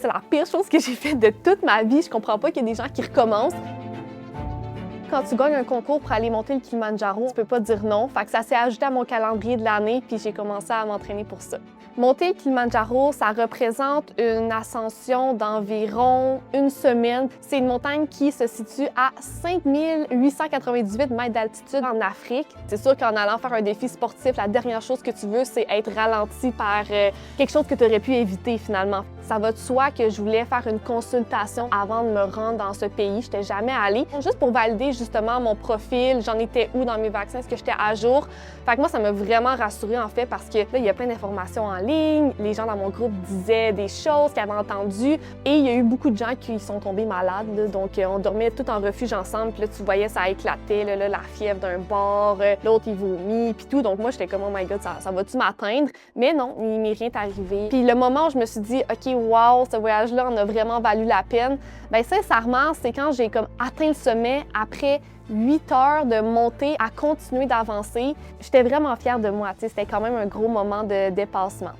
c'est la pire chose que j'ai faite de toute ma vie. Je comprends pas qu'il y ait des gens qui recommencent. Quand tu gagnes un concours pour aller monter le Kilimanjaro, tu peux pas dire non. Fait que ça s'est ajouté à mon calendrier de l'année, puis j'ai commencé à m'entraîner pour ça. Monter le Kilimanjaro, ça représente une ascension d'environ une semaine. C'est une montagne qui se situe à 5898 mètres d'altitude en Afrique. C'est sûr qu'en allant faire un défi sportif, la dernière chose que tu veux, c'est être ralenti par quelque chose que tu aurais pu éviter finalement. Ça va de soi que je voulais faire une consultation avant de me rendre dans ce pays. Je n'étais jamais allée. Juste pour valider justement mon profil, j'en étais où dans mes vaccins, est-ce que j'étais à jour. Fait que moi, ça m'a vraiment rassurée en fait parce que là, il y a plein d'informations en ligne. Les gens dans mon groupe disaient des choses qu'ils avaient entendues. Et il y a eu beaucoup de gens qui sont tombés malades. Là. Donc, on dormait tout en refuge ensemble. Puis là, tu voyais, ça éclatait, là, la fièvre d'un bord, l'autre, il vomit, puis tout. Donc, moi, j'étais comme, oh my God, ça va-tu m'atteindre? Mais non, il m'est rien arrivé. Puis le moment où je me suis dit, OK, wow, ce voyage-là en a vraiment valu la peine, bien, sincèrement, c'est quand j'ai comme atteint le sommet après 8 heures de monter à continuer d'avancer. J'étais vraiment fière de moi. C'était quand même un gros moment de dépassement.